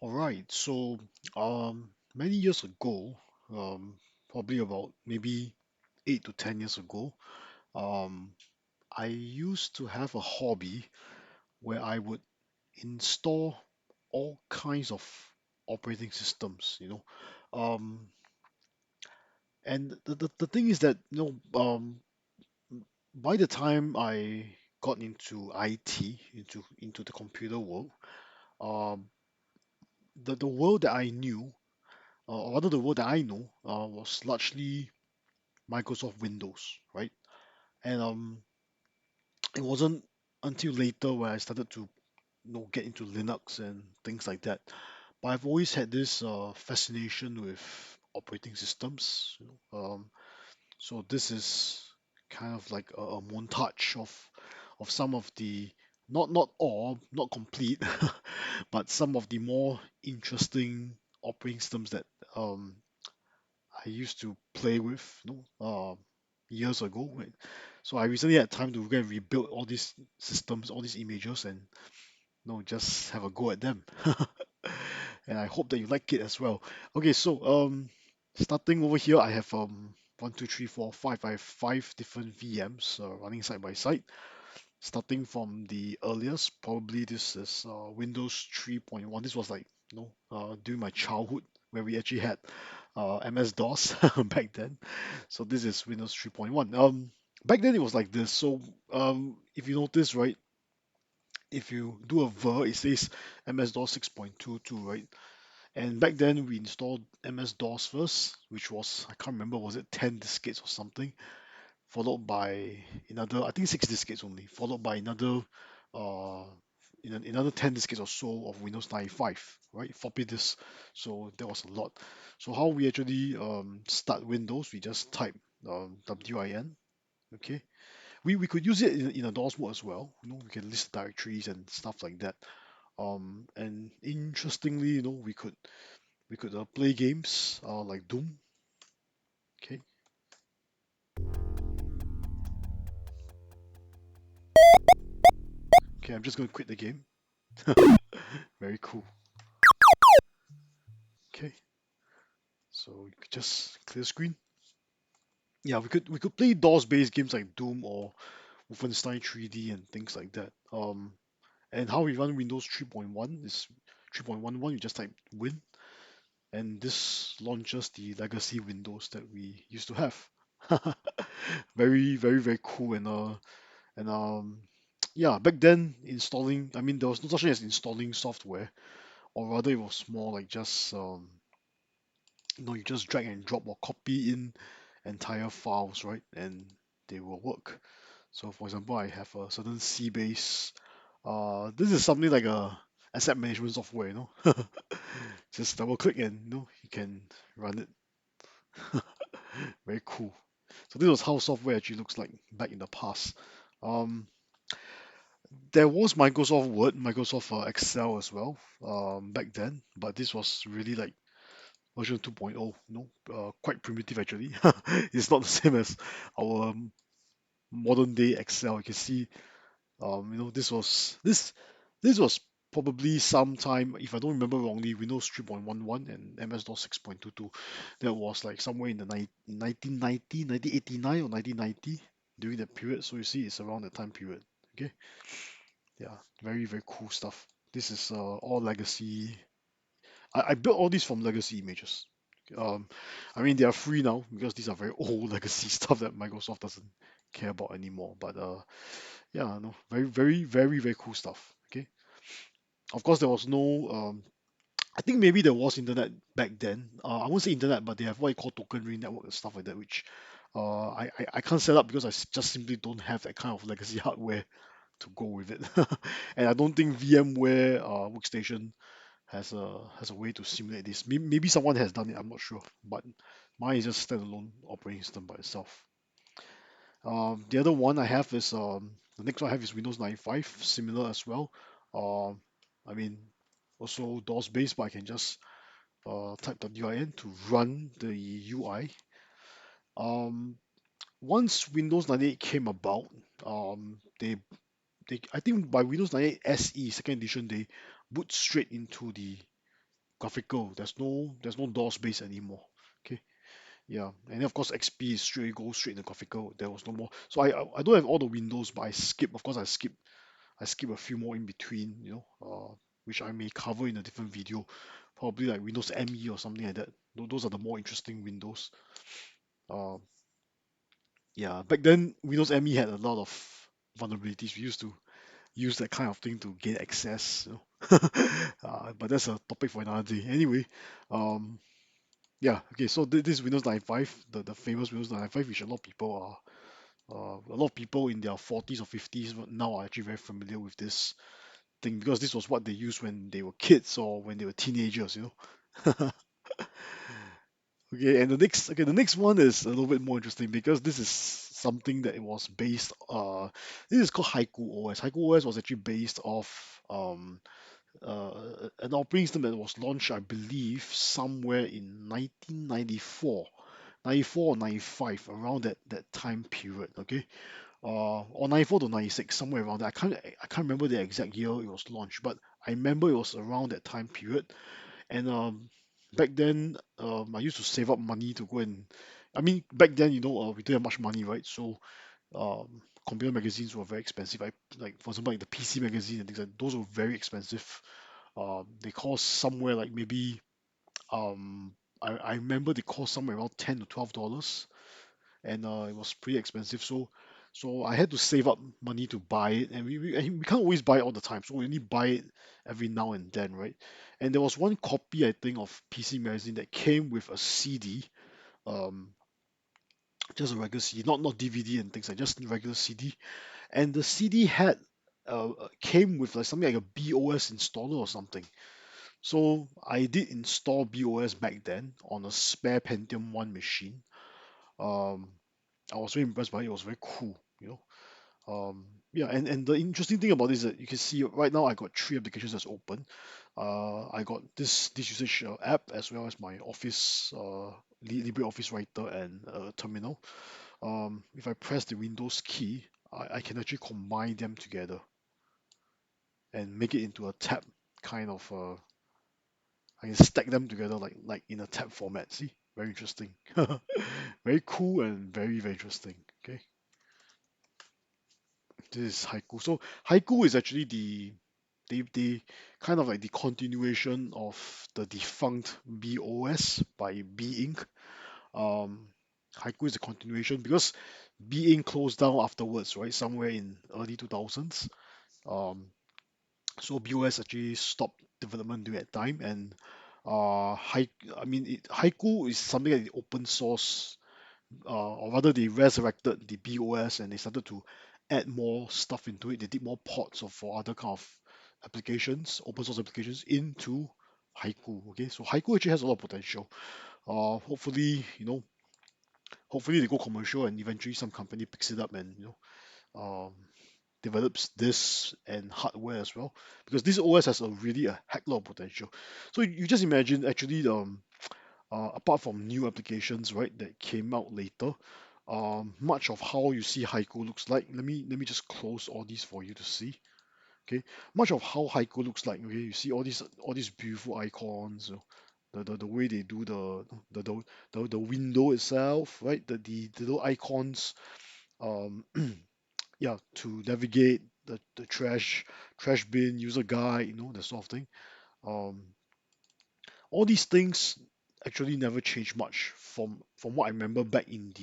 All right. Many years ago, probably about maybe 8 to 10 years ago, um, I used to have a hobby where I would install all kinds of operating systems, and the thing is that, by the time I got into IT, into the computer world, um, the world that I knew, or rather the world that I know, was largely Microsoft Windows, right? And it wasn't until later when I started to get into Linux and things like that. But I've always had this fascination with operating systems. So this is kind of like a montage of some of the, not all, not complete, but some of the more interesting operating systems that um, I used to play with, years ago. Right? So I recently had time to go and rebuild all these systems, all these images, and just have a go at them. And I hope that you like it as well. Okay, so starting over here, I have one, two, three, four, five. I have five different VMs running side by side. Starting from the earliest, probably this is Windows 3.1. This was like during my childhood where we actually had MS-DOS back then. So this is Windows 3.1. Back then it was like this. So if you notice, right, if you do a var, it says MS-DOS 6.22, right? And back then we installed MS-DOS first, which was, I can't remember, was it 10 diskettes or something, followed by another, I think 6 diskettes only, followed by another uh another 10 diskettes or so of Windows 95, right? Floppy disk. So that was a lot. So how we actually start Windows, we just type win, okay? We could use it in a DOS mode as well. We can list directories and stuff like that. And interestingly, we could play games like Doom. Okay, okay, I'm just gonna quit the game. Very cool. Okay, so you could just clear screen. Yeah, we could play DOS-based games like Doom or Wolfenstein 3D and things like that. And how we run Windows 3.1 is 3.11. You just type win, and this launches the legacy Windows that we used to have. Very, very, very cool. And yeah, back then installing, I mean, there was no such thing as installing software, or rather, it was more like just you just drag and drop or copy in entire files, right? And they will work. So, for example, I have a certain C base. This is something like a asset management software, Just double click and you can run it. Very cool. So this was how software actually looks like back in the past. Um, there was Microsoft Word, Microsoft Excel as well back then, but this was really like version 2.0, quite primitive actually. It's not the same as our modern day Excel. You can see, this was probably sometime, if I don't remember wrongly, Windows 3.11 and MS-DOS 6.22. That was like somewhere in the 1990, 1989 or 1990 during that period. So you see, it's around the time period. Okay, yeah, very very cool stuff. This is all legacy. I built all these from legacy images. Um, I mean, they are free now because these are very old legacy stuff that Microsoft doesn't care about anymore. But yeah, no, very, very, very, very cool stuff. Okay. Of course, there was no. I think maybe there was internet back then. I won't say internet, but they have what you call token ring network and stuff like that, which I can't set up because just simply don't have that kind of legacy hardware to go with it. And I don't think VMware workstation has a way to simulate this. Maybe someone has done it. I'm not sure, but mine is just standalone operating system by itself. The other one I have is the next one I have is Windows 95, similar as well. Um, I mean, also DOS based, but I can just type win to run the UI. Um, Once Windows 98 came about, they I think by Windows 98 SE second edition they boot straight into the graphical. There's no DOS base anymore. Okay. Yeah, and then of course XP is straight go straight into graphical. There was no more. So I don't have all the windows, but I skip. Of course, I skip a few more in between. Which I may cover in a different video, probably like Windows ME or something like that. Those are the more interesting windows. Uh, yeah, back then Windows ME had a lot of vulnerabilities. We used to use that kind of thing to gain access. But that's a topic for another day. Anyway, um, yeah, okay. So this Windows 95, the famous Windows 95, which a lot of people in their 40s or 50s now are actually very familiar with this thing because this was what they used when they were kids or when they were teenagers. Okay, and the next one is a little bit more interesting because this is something that it was based. This is called Haiku OS. Haiku OS was actually based off an operating system that was launched, I believe, somewhere in 1994, 94 or 95, around that time period. Okay, or 94 to 96, somewhere around that. I can't remember the exact year it was launched, but I remember it was around that time period. And back then, I used to save up money to go and. I mean, back then, we didn't have much money, right? So computer magazines were very expensive. Like for example, like the PC magazine and things like those were very expensive. They cost somewhere like maybe I remember they cost somewhere around $10 to $12, and it was pretty expensive. So I had to save up money to buy it, and we can't always buy it all the time, so we only buy it every now and then, right? And there was one copy, I think, of PC Magazine that came with a CD, um, just a regular CD, not DVD and things like just regular CD, and the CD came with like something like a BeOS installer or something. So I did install BeOS back then on a spare Pentium 1 machine. Um, I was very impressed by it. It was very cool. Yeah, and the interesting thing about this is that you can see right now I got three applications that's open. I got this usage app as well as my Office, LibreOffice Writer and Terminal. If I press the Windows key, I can actually combine them together and make it into a tab kind of. I can stack them together like in a tab format. See, very interesting, very cool and very very interesting. Okay. This is Haiku. So Haiku is actually the kind of like the continuation of the defunct BeOS by B Inc. Um, Haiku is a continuation because B Inc closed down afterwards, right? Somewhere in early 2000s. Um, so BeOS actually stopped development during that time, and Haiku is something like the open source, or rather they resurrected the BOS and they started to add more stuff into it. They did more ports of for other kind of applications, open source applications into Haiku. Okay, so Haiku actually has a lot of potential. Hopefully they go commercial and eventually some company picks it up and develops this and hardware as well because this OS has a heck lot of potential. So you just imagine actually apart from new applications, right, that came out later, much of how you see Haiku looks like. Let me just close all these for you to see. Okay, much of how Haiku looks like. Okay, you see all these beautiful icons. The way they do the window itself, right? The little icons. Um, yeah, to navigate the trash bin, user guide, that sort of thing. Um, all these things actually never changed much from what I remember back in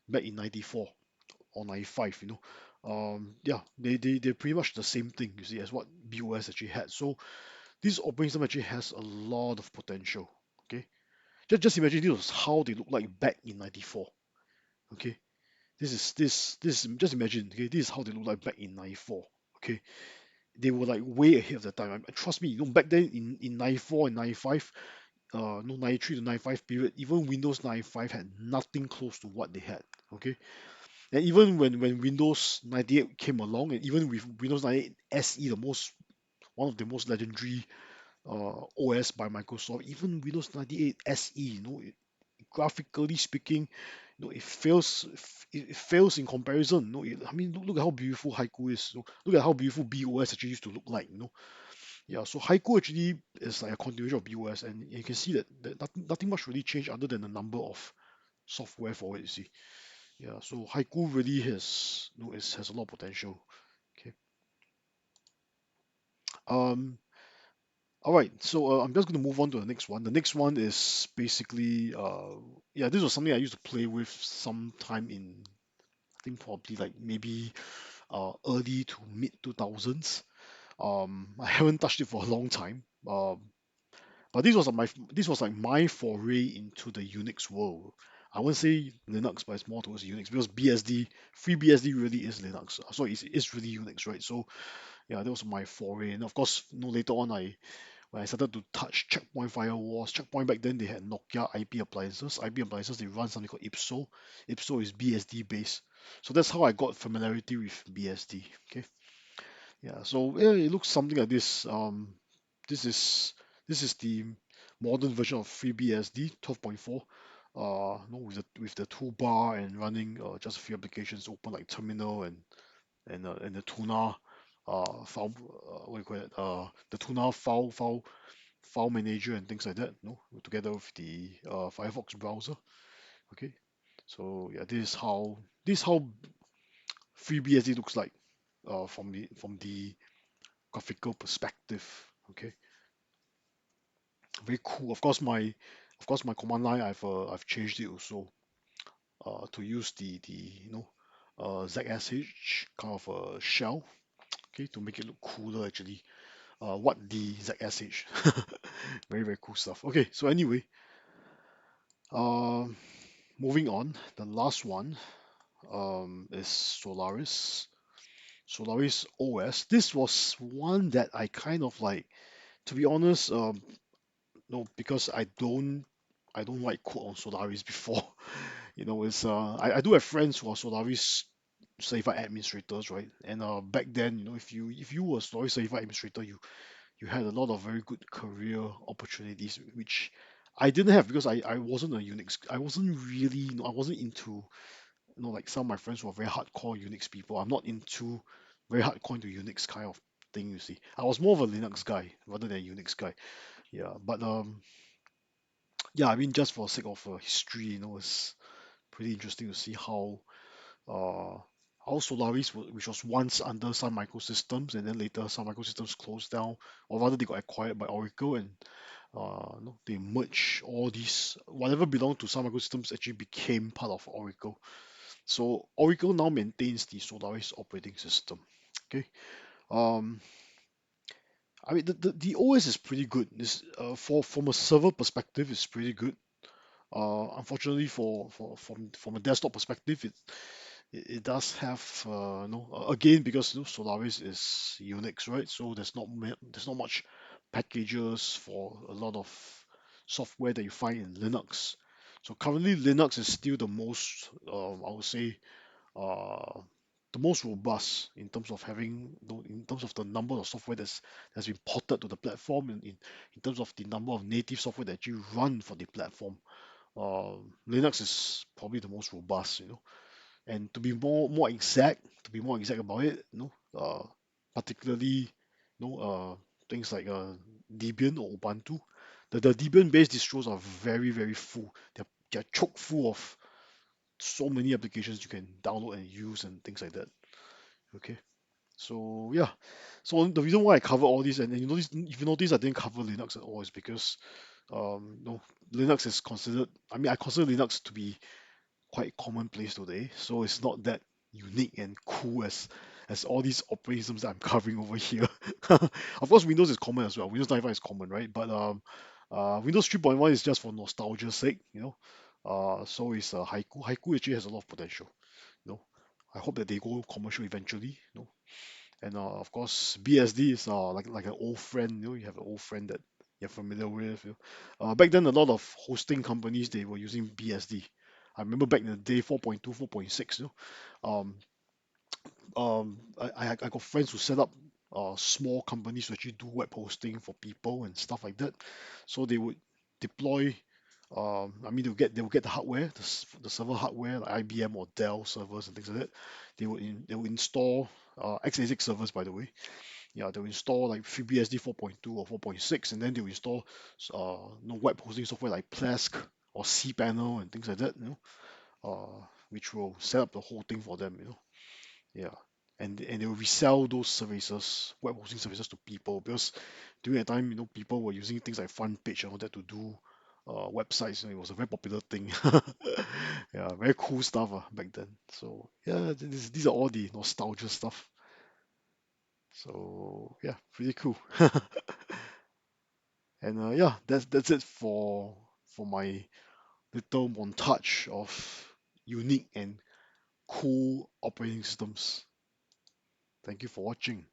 94 or 95, yeah, they're pretty much the same thing, you see, as what BOS actually had. So this operating system actually has a lot of potential. Okay. Just imagine this was how they look like back in 94. Okay. Just imagine, okay, this is how they look like back in 94. Okay. They were like way ahead of the time. Trust me, back then in 94 and 95, no 93 to 95 period, even Windows 95 had nothing close to what they had. Okay, and even when Windows 98 came along, and even with Windows 98 SE, one of the most legendary OS by Microsoft, even Windows 98 SE, graphically speaking, it fails in comparison. I mean, look at how beautiful Haiku is. Look at how beautiful BOS actually used to look like. Yeah, so Haiku actually is like a continuation of BeOS, and you can see that nothing much really changed other than the number of software for it. You see, yeah. So Haiku really has a lot of potential. Okay. Um. All right. So I'm just going to move on to the next one. The next one is basically yeah, this was something I used to play with sometime in, I think probably like maybe early to mid 2000s. I haven't touched it for a long time. But this was like my foray into the Unix world. I wouldn't say Linux, but it's more towards Unix because BSD, FreeBSD really is Linux. So it's really Unix, right? So yeah, that was my foray. And of course, later on, when I started to touch checkpoint firewalls, checkpoint back then they had Nokia IP appliances. IP appliances they run something called IPSO. IPSO is BSD based. So that's how I got familiarity with BSD. Okay. Yeah, so yeah, it looks something like this. This is this is the modern version of FreeBSD 12.4. With the toolbar and running just a few applications open like terminal and the tuna file what do you call it the tuna file manager and things like that. Together with the Firefox browser. Okay, so yeah, this is how FreeBSD looks like from the graphical perspective. Okay, very cool. Of course my command line I've changed it also to use the ZSH kind of a shell. Okay, to make it look cooler actually. What the ZSH? Very cool stuff. Okay, so anyway, um, moving on. The last one is Solaris. Solaris OS. This was one that I kind of like. To be honest, no, because I don't like code on Solaris before. It's I do have friends who are Solaris certified administrators, right? And back then, if you were Solaris certified administrator, you had a lot of very good career opportunities, which I didn't have because I wasn't a Unix. I wasn't really, I wasn't into, like some of my friends who are very hardcore Unix people. I'm not into very hardcore into Unix kind of thing, you see. I was more of a Linux guy rather than a Unix guy. Yeah, but yeah, I mean, just for the sake of history, it's pretty interesting to see uh, how Solaris, which was once under Sun Microsystems, and then later Sun Microsystems closed down, or rather they got acquired by Oracle, and they merged all these, whatever belonged to Sun Microsystems actually became part of Oracle. So Oracle now maintains the Solaris operating system. Okay. Um, I mean, the OS is pretty good. From a server perspective, it's pretty good. Unfortunately, from a desktop perspective, it does have again, because Solaris is Unix, right? So there's not much packages for a lot of software that you find in Linux. So currently, Linux is still the most, I would say, uh, the most robust in terms of having, in terms of the number of software that's been ported to the platform, and in terms of the number of native software that you run for the platform. Linux is probably the most robust, and to be more exact about it, particularly, things like Debian or Ubuntu. The Debian-based distros are very full. They're chock full of so many applications you can download and use and things like that. Okay, so yeah, so the reason why I cover all these, and you notice, if you notice, I didn't cover Linux at all, is because no, Linux is considered. I mean, I consider Linux to be quite commonplace today, so it's not that unique and cool as all these operating systems that I'm covering over here. Of course, Windows is common as well. Windows 95 is common, right? But Windows 3.1 is just for nostalgia's sake, so is Haiku. Haiku actually has a lot of potential. You know, I hope that they go commercial eventually. And of course, BSD is like an old friend. You have an old friend that you're familiar with. Back then, a lot of hosting companies they were using BSD. I remember back in the day, 4.2, 4.6. Um, I got friends who set up small companies to actually do web hosting for people and stuff like that. So they would deploy. I mean, they will get the hardware, the server hardware, like IBM or Dell servers and things like that. They would install x86 servers, by the way. Yeah, they'll install like FreeBSD 4.2 or 4.6, and then they'll install web hosting software like Plesk or cPanel and things like that, which will set up the whole thing for them, yeah. And they will resell those services, web hosting services to people because during that time, people were using things like FrontPage and all that to do websites. It was a very popular thing. Yeah, very cool stuff back then. So yeah, these are all the nostalgia stuff. So yeah, pretty cool. And yeah, that's it for my little montage of unique and cool operating systems. Thank you for watching.